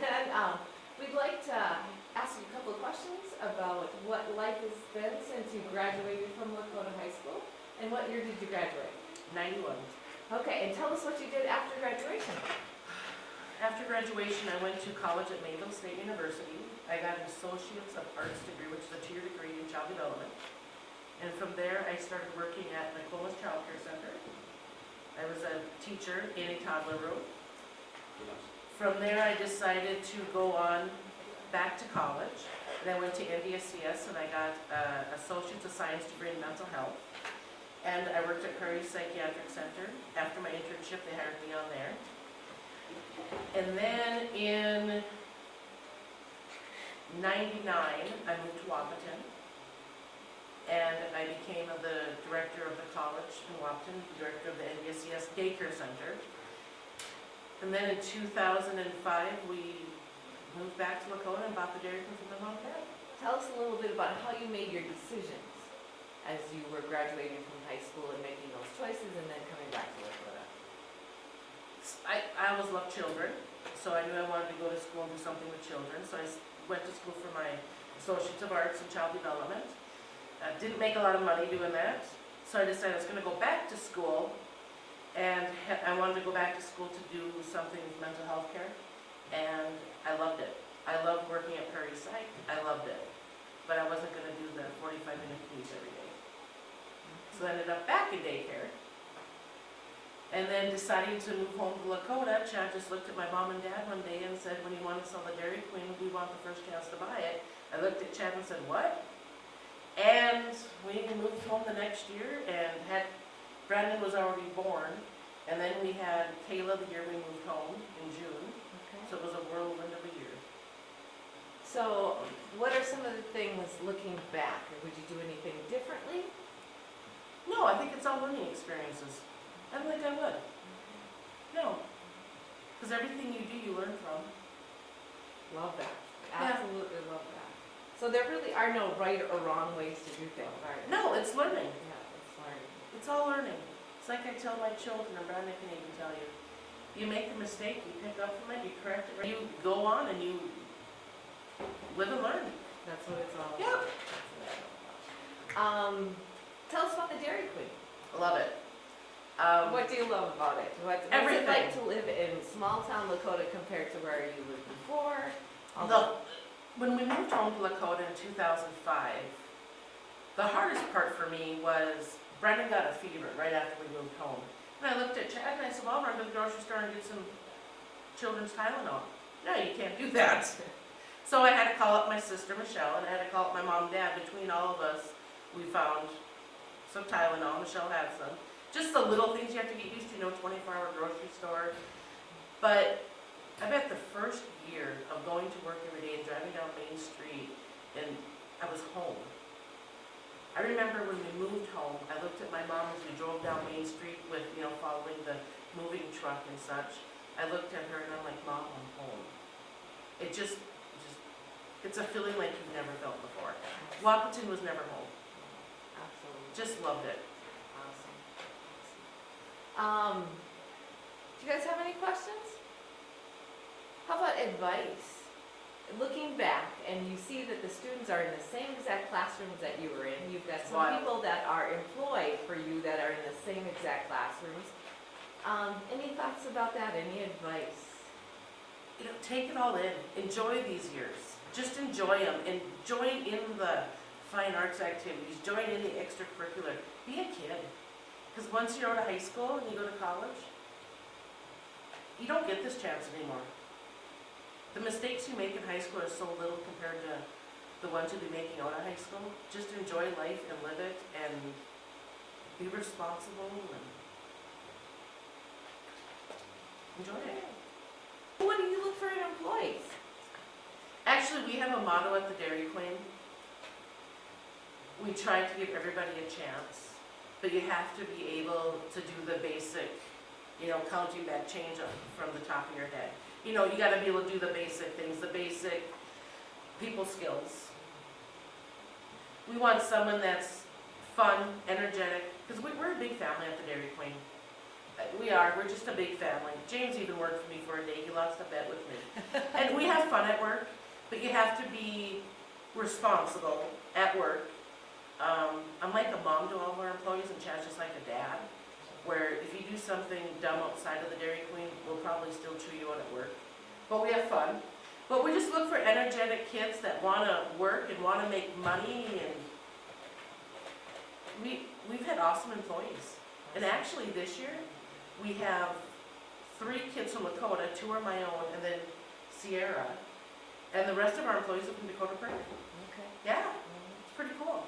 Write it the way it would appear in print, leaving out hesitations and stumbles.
And we'd like to ask you a couple of questions about what life has been since you graduated from Lakota High School. And what year did you graduate? 91. Okay, and tell us what you did after graduation. After graduation, I went to college at Mayville State University. I got an Associate's of Arts degree, which is a 2-year degree in child development. And from there, I started working at Nicole's Child Care Center. I was a teacher in a toddler room. From there, I decided to go on back to college. And I went to NDSCS and I got an Associate's of Science degree in mental health. And I worked at Prairie Psychiatric Center. After my internship, they hired me on there. And then in '99, I moved to Wahpeton. And I became the director of the college in Wahpeton, director of the NDSCS Daycare Center. And then in 2005, we moved back to Lakota and bought the Dairy Queen from my mom and dad. Tell us a little bit about how you made your decisions as you were graduating from high school and making those choices and then coming back to Lakota. I always loved children, so I knew I wanted to go to school and do something with children. So I went to school for my Associates of Arts in Child Development. Didn't make a lot of money doing that, so I decided I was going to go back to school, and I wanted to go back to school to do something with mental health care, and I loved it. I loved working at Prairie Psych. I loved it, but I wasn't going to do the 45-minute commute every day. So I ended up back in daycare, and then deciding to move home to Lakota. Chad just looked at my mom and dad one day and said, when you want to sell the Dairy Queen, we want the first chance to buy it. I looked at Chad and said, what? And we moved home the next year and Brandon was already born, and then we had Kayla the year we moved home in June, Okay. so it was a whirlwind of a year. So what are some of the things looking back? Or would you do anything differently? No, I think it's all learning experiences. I don't think I would. No, because everything you do, you learn from. Love that. Yeah. Absolutely love that. So there really are no right or wrong ways to do things, are there? No, it's learning. Yeah, it's learning. It's all learning. It's like I tell my children, and Brandon can even tell you. You make a mistake, you pick up from it, you correct it, you go on and you live and learn. That's what it's all about. Yeah. That's what it's all about. Tell us about the Dairy Queen. I love it. What do you love about it? What's it Everything. like to live in small town Lakota compared to where you lived before? When we moved home to Lakota in 2005, the hardest part for me was Brendan got a fever right after we moved home. And I looked at Chad and I said, well, I'm going to the grocery store and get some children's Tylenol. No, you can't do that. So I had to call up my sister Michelle and I had to call up my mom and dad. Between all of us, we found some Tylenol. Michelle had some. Just the little things you have to get used to, 24-hour grocery store. But I bet the first year of going to work every day and driving down Main Street, and I was home. I remember when we moved home, I looked at my mom as we drove down Main Street with, following the moving truck and such. I looked at her and I'm like, Mom, I'm home. It's a feeling like you've never felt before. Wahpeton was never home. Absolutely. Just loved it. Awesome. Do you guys have any questions? How about advice? Looking back and you see that the students are in the same exact classrooms that you were in. You've got some Wow. people that are employed for you that are in the same exact classrooms. Any thoughts about that? Any advice? Take it all in. Enjoy these years. Just enjoy them and join in the fine arts activities. Join in the extracurricular. Be a kid. Because once you're out of high school and you go to college, you don't get this chance anymore. The mistakes you make in high school are so little compared to the ones you'll be making out of high school. Just enjoy life and live it and be responsible and enjoy it. What do you look for in employees? Actually, we have a motto at the Dairy Queen. We try to give everybody a chance, but you have to be able to do the basic, counting that change up from the top of your head. You got to be able to do the basic things, the basic people skills. We want someone that's fun, energetic, because we're a big family at the Dairy Queen. We are, we're just a big family. James even worked for me for a day, he lost a bet with me. And we have fun at work, but you have to be responsible at work. I'm like a mom to all of our employees, and Chad's just like a dad, where if you do something dumb outside of the Dairy Queen, we'll probably still chew you out at work. But we have fun. But we just look for energetic kids that wanna work and wanna make money, and we've had awesome employees. And actually this year, we have 3 kids from Lakota, 2 are my own, and then Sierra. And the rest of our employees are from Dakota Prairie. Okay. Yeah, it's pretty cool.